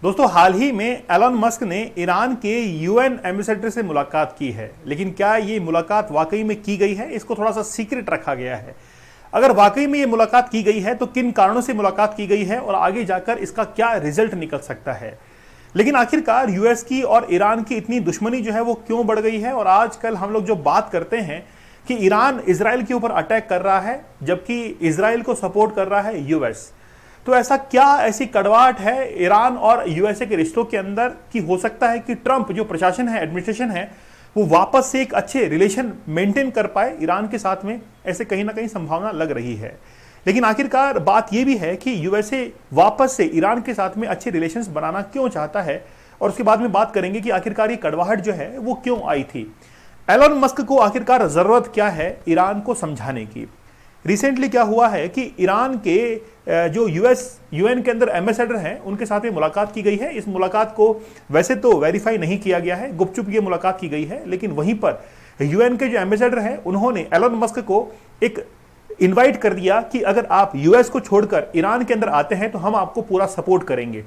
दोस्तों, हाल ही में Elon Musk ने ईरान के यूएन एम्बेसडर से मुलाकात की है, लेकिन क्या ये मुलाकात वाकई में की गई है? इसको थोड़ा सा सीक्रेट रखा गया है। अगर वाकई में ये मुलाकात की गई है तो किन कारणों से मुलाकात की गई है और आगे जाकर इसका क्या रिजल्ट निकल सकता है। लेकिन आखिरकार यूएस की और ईरान की इतनी दुश्मनी जो है वो क्यों बढ़ गई है? और आजकल हम लोग जो बात करते हैं कि ईरान इजराइल के ऊपर अटैक कर रहा है जबकि इजराइल को सपोर्ट कर रहा है यूएस, तो ऐसा क्या ऐसी कड़वाहट है ईरान और यूएसए के रिश्तों के अंदर कि हो सकता है कि ट्रंप जो प्रशासन है, एडमिनिस्ट्रेशन है, वो वापस से एक अच्छे रिलेशन मेंटेन कर पाए ईरान के साथ में? ऐसे कहीं ना कहीं संभावना लग रही है। लेकिन आखिरकार बात यह भी है कि यूएसए वापस से ईरान के साथ में अच्छे रिलेशंस बनाना क्यों चाहता है, और उसके बाद में बात करेंगे कि आखिरकार ये कड़वाहट जो है वो क्यों आई थी। एलन मस्क को आखिरकार जरूरत क्या है ईरान को समझाने की? रिसेंटली क्या हुआ है कि ईरान के जो यूएन के अंदर एम्बेसडर हैं उनके साथ में मुलाकात की गई है। इस मुलाकात को वैसे तो वेरीफाई नहीं किया गया है, गुपचुप ये मुलाकात की गई है, लेकिन वहीं पर यूएन के जो एम्बेसडर हैं उन्होंने एलन मस्क को एक इनवाइट कर दिया कि अगर आप यूएस को छोड़कर ईरान के अंदर आते हैं तो हम आपको पूरा सपोर्ट करेंगे।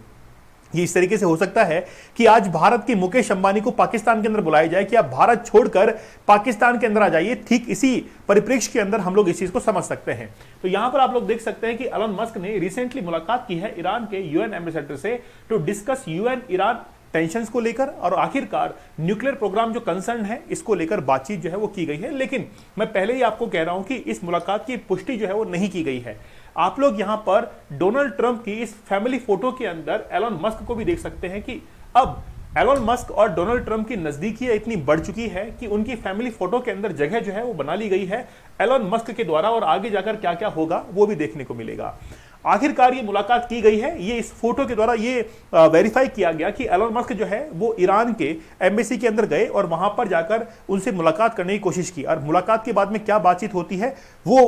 ये इस तरीके से हो सकता है कि आज भारत के मुकेश अंबानी को पाकिस्तान के अंदर बुलाया जाए कि आप भारत छोड़कर पाकिस्तान के अंदर आ जाइए। ठीक इसी परिप्रेक्ष्य के अंदर हम लोग इस चीज को समझ सकते हैं। तो यहां पर आप लोग देख सकते हैं कि एलन मस्क ने रिसेंटली मुलाकात की है ईरान के यूएन एम्बेसडर से to discuss UN Iran tensions को लेकर, और आखिरकार न्यूक्लियर प्रोग्राम जो कंसर्न है इसको लेकर बातचीत जो है वो की गई है। लेकिन मैं पहले ही आपको कह रहा हूं कि इस मुलाकात की पुष्टि जो है वो नहीं की गई है। आप लोग यहां पर डोनाल्ड ट्रंप की इस फैमिली फोटो के अंदर एलन मस्क को भी देख सकते हैं कि अब एलन मस्क और डोनाल्ड ट्रंप की नजदीकियां इतनी बढ़ चुकी है कि उनकी फैमिली फोटो के अंदर जगह जो है वो बना ली गई है एलन मस्क के द्वारा, और आगे जाकर क्या क्या होगा वो भी देखने को मिलेगा। आखिरकार ये मुलाकात की गई है, ये इस फोटो के द्वारा ये वेरीफाई किया गया कि एलन मस्क जो है वो ईरान के एम्बेसी के अंदर गए और वहां पर जाकर उनसे मुलाकात करने की कोशिश की, और मुलाकात के बाद में क्या बातचीत होती है वो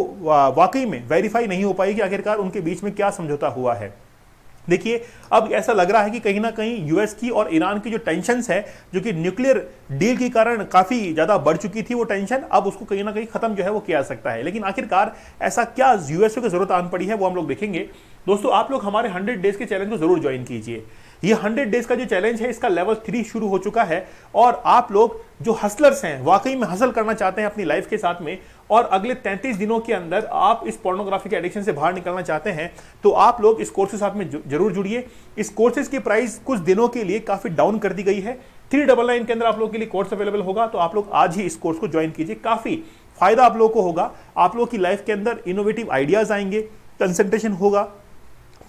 वाकई में वेरीफाई नहीं हो पाई कि आखिरकार उनके बीच में क्या समझौता हुआ है। देखिए, अब ऐसा लग रहा है कि कहीं ना कहीं यूएस की और ईरान की जो टेंशन्स है, जो कि न्यूक्लियर डील के कारण काफी ज्यादा बढ़ चुकी थी वो टेंशन, अब उसको कहीं ना कहीं खत्म जो है वो किया जा सकता है। लेकिन आखिरकार ऐसा क्या यूएसए को जरूरत आन पड़ी है वो हम लोग देखेंगे। दोस्तों, आप लोग हमारे 100 डेज के चैलेंज को जरूर ज्वाइन कीजिए। ये 100 डेज का जो चैलेंज है इसका लेवल 3 शुरू हो चुका है, और आप लोग जो हसलर्स हैं, वाकई में हसल करना चाहते हैं अपनी लाइफ के साथ में, और अगले 33 दिनों के अंदर आप इस पोर्नोग्राफी के एडिक्शन से बाहर निकलना चाहते हैं, तो आप लोग इस कोर्स के साथ में जरूर जुड़िए। इस कोर्सेज की प्राइस कुछ दिनों के लिए काफी डाउन कर दी गई है। 399 के अंदर आप लोगों के लिए कोर्स अवेलेबल होगा, तो आप लोग आज ही इस कोर्स को ज्वाइन कीजिए। काफी फायदा आप लोगों को होगा। आप लोगों की लाइफ के अंदर इनोवेटिव आइडियाज आएंगे, कंसंट्रेशन होगा,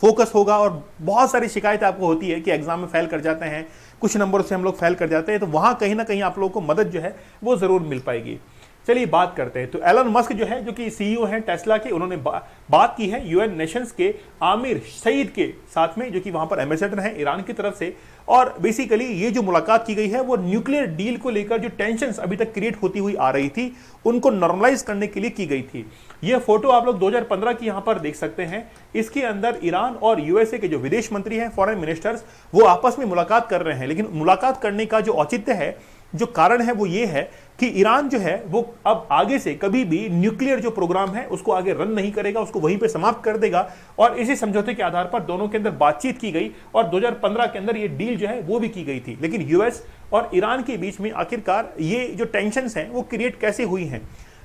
फोकस होगा। और बहुत सारी शिकायतें आपको होती है कि एग्जाम में फेल कर जाते हैं, कुछ नंबरों से हम लोग फेल कर जाते हैं, तो वहां कहीं ना कहीं आप लोगों को मदद जो है वो जरूर मिल पाएगी। चलिए बात करते हैं। तो एलन मस्क जो है, जो कि सीईओ हैं टेस्ला के, उन्होंने बात की है यूएन नेशंस के आमिर सईद के साथ में, जो कि वहां पर एम्बेसडर हैं ईरान की तरफ से। और बेसिकली ये जो मुलाकात की गई है वो न्यूक्लियर डील को लेकर जो टेंशन्स अभी तक क्रिएट होती हुई आ रही थी उनको नॉर्मलाइज करने के लिए की गई थी। यह फोटो आप लोग 2015 की यहां पर देख सकते हैं। इसके अंदर ईरान और यूएसए के जो विदेश मंत्री हैं, फॉरेन मिनिस्टर्स, वो आपस में मुलाकात कर रहे हैं। लेकिन मुलाकात करने का जो औचित्य है, जो कारण है, वो ये है कि ईरान जो है वो अब आगे से कभी भी न्यूक्लियर जो प्रोग्राम है उसको आगे रन नहीं करेगा, उसको वहीं पे समाप्त कर देगा। और इसी समझौते के आधार पर दोनों के अंदर बातचीत की गई और 2015 के अंदर ये डील जो है वो भी की गई थी। लेकिन यूएस और ईरान के बीच में आखिरकार ये जो टेंशन्स हैं वो क्रिएट कैसे हुई हैं,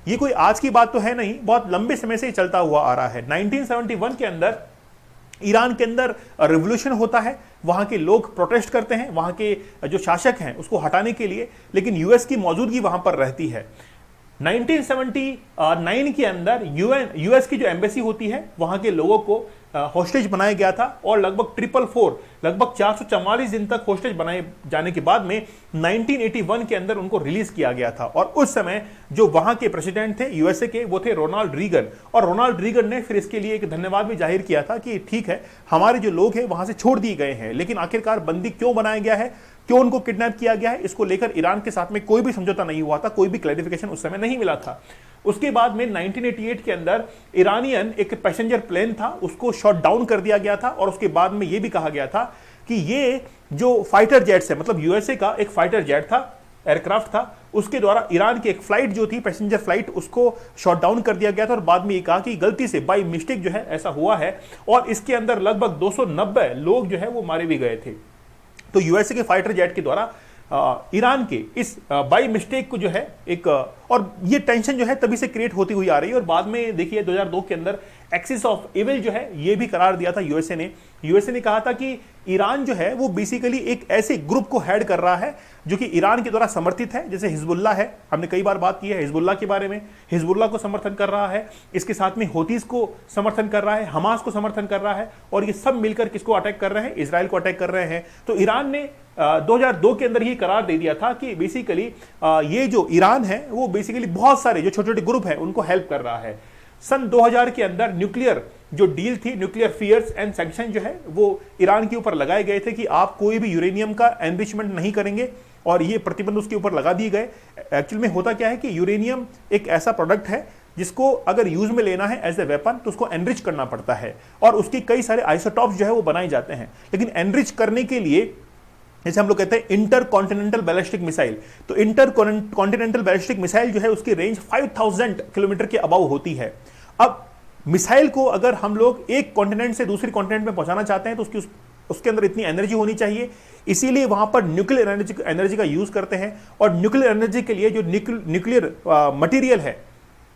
ये कोई आज की बात तो है नहीं, बहुत लंबे समय से चलता हुआ आ रहा है। 1971 के अंदर ईरान के अंदर रिवोल्यूशन होता है, वहां के लोग प्रोटेस्ट करते हैं, वहां के जो शासक हैं उसको हटाने के लिए, लेकिन यूएस की मौजूदगी वहां पर रहती है। 1979 के अंदर यूएस की जो एम्बेसी होती है वहां के लोगों को हॉस्टेज बनाया गया था, और लगभग 444 लगभग 444 दिन तक हॉस्टेज बनाए जाने के बाद में 1981 के अंदर उनको रिलीज किया गया था। और उस समय जो वहां के प्रेसिडेंट थे यूएसए के, वो थे रोनाल्ड रीगन, और रोनाल्ड रीगन ने फिर इसके लिए एक धन्यवाद भी जाहिर किया था कि ठीक है, हमारे जो लोग हैं वहां से छोड़ दिए गए हैं। लेकिन आखिरकार बंदी क्यों बनाया गया है, क्यों उनको किडनैप किया गया है, इसको लेकर ईरान के साथ में कोई भी समझौता नहीं हुआ था, कोई भी क्लैरिफिकेशन उस समय नहीं मिला था। उसके बाद में 1988 के अंदर ईरानियन एक पैसेंजर प्लेन था, उसको शॉट डाउन कर दिया गया था, और उसके बाद में यह भी कहा गया था कि ये जो फाइटर जेट्स है, मतलब यूएसए का एक फाइटर जेट था, एयरक्राफ्ट था, उसके द्वारा ईरान की एक फ्लाइट जो थी, पैसेंजर फ्लाइट, उसको शॉट डाउन कर दिया गया था। और बाद में ये कहा कि गलती से बाय मिस्टेक जो है ऐसा हुआ है, और इसके अंदर लगभग 290 लोग जो है वो मारे भी गए थे। तो यूएसए के फाइटर जेट के द्वारा ईरान के इस बाई मिस्टेक को जो है एक और ये टेंशन जो है तभी से क्रिएट होती हुई आ रही है। और बाद में देखिए 2002 के अंदर एक्सिस ऑफ इविल जो है ये भी करार दिया था यूएसए ने कहा था कि ईरान जो है वो बेसिकली एक ऐसे ग्रुप को हेड कर रहा है जो कि ईरान के द्वारा समर्थित है, जैसे हिजबुल्लाह है, हमने कई बार बात की है हिजबुल्लाह के बारे में। हिजबुल्लाह को समर्थन कर रहा है, इसके साथ में होतीस को समर्थन कर रहा है, हमास को समर्थन कर रहा है, और ये सब मिलकर किसको अटैक कर रहे हैं? इजराइल को अटैक कर रहे हैं। तो ईरान ने 2002 के अंदर ये करार दे दिया था कि बेसिकली ये जो ईरान है वो बेसिकली बहुत सारे जो छोटे छोटे ग्रुप हैं उनको हेल्प कर रहा है। सन 2000 के अंदर न्यूक्लियर जो डील थी, न्यूक्लियर फियर्स एंड सैंक्शन जो है वो ईरान के ऊपर लगाए गए थे कि आप कोई भी यूरेनियम का एनरिचमेंट नहीं करेंगे, और ये प्रतिबंध उसके ऊपर लगा दिए गए। एक्चुअल में होता क्या है कि यूरेनियम एक ऐसा प्रोडक्ट है जिसको अगर यूज में लेना है एज ए वेपन तो उसको एनरिच करना पड़ता है, और उसके कई सारे आइसोटॉप्स जो है वो बनाए जाते हैं। लेकिन एनरिच करने के लिए जैसे हम लोग कहते हैं इंटर कॉन्टिनेंटल बैलिस्टिक मिसाइल, तो इंटर कॉन्टिनेंटल बैलिस्टिक मिसाइल जो है उसकी रेंज 5000 किलोमीटर के अबाव होती है। अब मिसाइल को अगर हम लोग एक कॉन्टिनेंट से दूसरे कॉन्टिनेंट में पहुंचाना चाहते हैं तो उसके अंदर इतनी एनर्जी होनी चाहिए, इसीलिए वहां पर न्यूक्लियर एनर्जी का यूज करते हैं। और न्यूक्लियर एनर्जी के लिए जो न्यूक्लियर मटेरियल है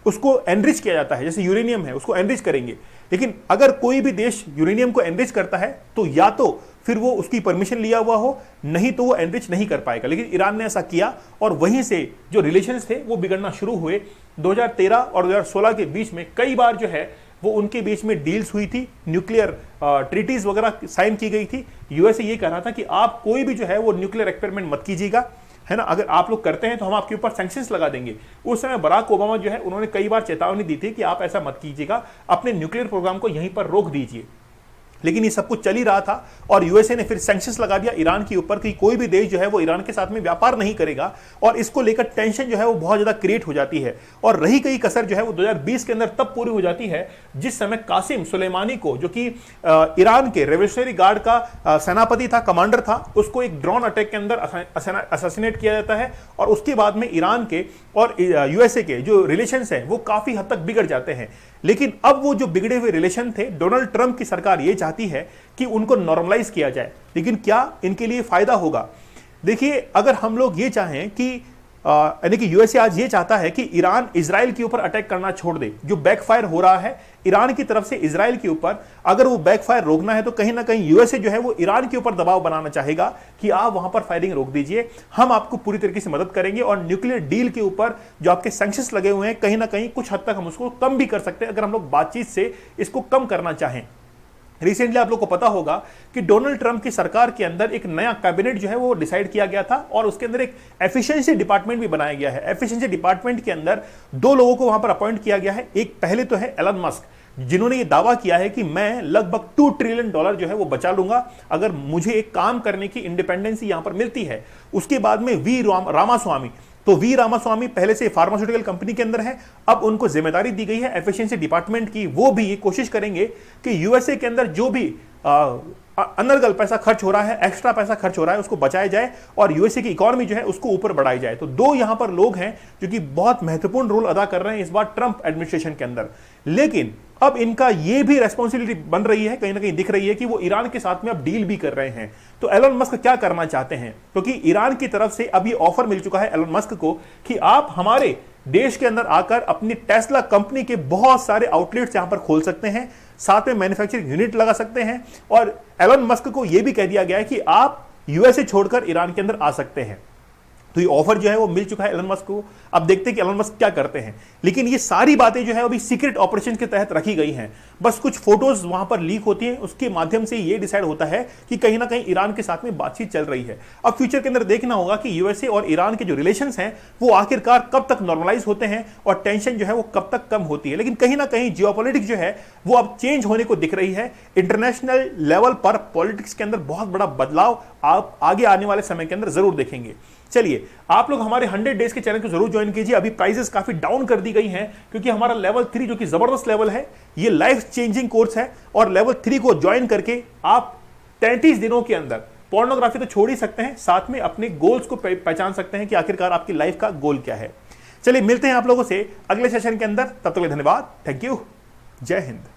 उसको एनरिच किया जाता है, जैसे यूरेनियम है उसको एनरिच करेंगे। लेकिन अगर कोई भी देश यूरेनियम को एनरिच करता है तो या तो फिर वो उसकी परमिशन लिया हुआ हो, नहीं तो वो एनरिच नहीं कर पाएगा। लेकिन ईरान ने ऐसा किया और वहीं से जो रिलेशंस थे वो बिगड़ना शुरू हुए। 2013 और 2016 के बीच में कई बार जो है वो उनके बीच में डील्स हुई थी, न्यूक्लियर ट्रीटीज वगैरह साइन की गई थी। यूएसए ये कह रहा था कि आप कोई भी जो है वो न्यूक्लियर एक्सपेरिमेंट मत कीजिएगा, है ना, अगर आप लोग करते हैं तो हम आपके ऊपर सैंक्शंस लगा देंगे। उस समय बराक ओबामा जो है उन्होंने कई बार चेतावनी दी थी कि आप ऐसा मत कीजिएगा, अपने न्यूक्लियर प्रोग्राम को यहीं पर रोक दीजिए। लेकिन ये सब कुछ चल ही रहा था और यूएसए ने फिर सैंक्शंस लगा दिया ईरान के ऊपर कि कोई भी देश जो है वो ईरान के साथ में व्यापार नहीं करेगा, और इसको लेकर टेंशन जो है वो बहुत ज्यादा क्रिएट हो जाती है। और रही गई कसर जो है वो 2020 के अंदर तब पूरी हो जाती है जिस समय कासिम सुलेमानी को, जो कि ईरान के रेवोल्यूशनरी गार्ड का सेनापति था, कमांडर था, उसको एक ड्रोन अटैक के अंदर असैसिनेट किया जाता है। और उसके बाद में ईरान के और यूएसए के जो रिलेशंस हैं वो काफी हद तक बिगड़ जाते हैं। लेकिन अब वो जो बिगड़े हुए रिलेशन थे, डोनाल्ड ट्रंप की सरकार ये चाहती है कि उनको नॉर्मलाइज किया जाए। लेकिन क्या इनके लिए फायदा होगा? देखिए, अगर हम लोग ये चाहें कि यानी कि यूएसए आज ये चाहता है कि ईरान इजराइल के ऊपर अटैक करना छोड़ दे, जो बैकफायर हो रहा है ईरान की तरफ से इजराइल के ऊपर, अगर वो बैकफायर रोकना है तो कहीं ना कहीं यूएसए जो है वो ईरान के ऊपर दबाव बनाना चाहेगा कि आप वहां पर फायरिंग रोक दीजिए, हम आपको पूरी तरीके से मदद करेंगे, और न्यूक्लियर डील के ऊपर जो आपके सैंक्शंस लगे हुए हैं कहीं ना कहीं कुछ हद तक हम उसको कम भी कर सकते हैं अगर हम लोग बातचीत से इसको कम करना चाहें। रिसेंटली आप लोग को पता होगा कि डोनाल्ड ट्रंप की सरकार के अंदर एक नया कैबिनेट जो है वो डिसाइड किया गया था, और उसके अंदर एक एफिशिएंसी डिपार्टमेंट भी बनाया गया है। एफिशिएंसी डिपार्टमेंट के अंदर 2 लोगों को वहां पर अपॉइंट किया गया है। एक पहले तो है एलन मस्क, जिन्होंने ये दावा किया है कि मैं लगभग $2 ट्रिलियन जो है वो बचा लूंगा अगर मुझे एक काम करने की इंडिपेंडेंसी यहां पर मिलती है। उसके बाद में वी रामास्वामी, तो वी रामास्वामी पहले से फार्मास्यूटिकल कंपनी के अंदर है, अब उनको जिम्मेदारी दी गई है एफिशिएंसी डिपार्टमेंट की। वो भी ये कोशिश करेंगे कि यूएसए के अंदर जो भी अनर्गल पैसा खर्च हो रहा है, एक्स्ट्रा पैसा खर्च हो रहा है, उसको बचाया जाए और यूएसए की इकोनॉमी जो है उसको ऊपर बढ़ाई जाए। तो 2 यहां पर लोग हैं जो कि बहुत महत्वपूर्ण रोल अदा कर रहे हैं इस बार ट्रंप एडमिनिस्ट्रेशन के अंदर। लेकिन अब इनका यह भी रेस्पॉन्सिबिलिटी बन रही है, कहीं ना कहीं दिख रही है कि वो ईरान के साथ में अब डील भी कर रहे हैं। तो एलन मस्क क्या करना चाहते हैं? क्योंकि ईरान की तरफ से अब ये ऑफर मिल चुका है एलन मस्क को कि आप हमारे देश के अंदर आकर अपनी टेस्ला कंपनी के बहुत सारे आउटलेट्स यहां पर खोल सकते हैं, साथ में मैन्युफैक्चरिंग यूनिट लगा सकते हैं। और एलन मस्क को यह भी कह दिया गया है कि आप यूएसए छोड़कर ईरान के अंदर आ सकते हैं। तो ये ऑफर जो है वो मिल चुका है एलन मस्क को। अब देखते हैं कि एलन मस्क क्या करते हैं। लेकिन ये सारी बातें जो है अभी सीक्रेट ऑपरेशन के तहत रखी गई हैं, बस कुछ फोटोज वहां पर लीक होती हैं, उसके माध्यम से ये डिसाइड होता है कि कहीं ना कहीं ईरान के साथ में बातचीत चल रही है। अब फ्यूचर के अंदर देखना होगा कि यूएसए और ईरान के जो रिलेशंस हैं वो आखिरकार कब तक नॉर्मलाइज होते हैं और टेंशन जो है वो कब तक कम होती है। लेकिन कहीं ना कहीं जियोपॉलिटिक्स जो है वो अब चेंज होने को दिख रही है। इंटरनेशनल लेवल पर पॉलिटिक्स के अंदर बहुत बड़ा बदलाव आप आगे आने वाले समय के अंदर जरूर देखेंगे। चलिए, आप लोग हमारे 100 डेज के चैनल को जरूर ज्वाइन कीजिए। अभी प्राइसेस काफी डाउन कर दी गई हैं क्योंकि हमारा लेवल 3 जो कि जबरदस्त लेवल है, ये लाइफ चेंजिंग कोर्स है, और लेवल 3 को ज्वाइन करके आप 33 दिनों के अंदर पोर्नोग्राफी तो छोड़ ही सकते हैं, साथ में अपने गोल्स को पहचान सकते हैं कि आखिरकार आपकी लाइफ का गोल क्या है। चलिए, मिलते हैं आप लोगों से अगले सेशन के अंदर। तब तक के लिए धन्यवाद। Thank you. जय हिंद।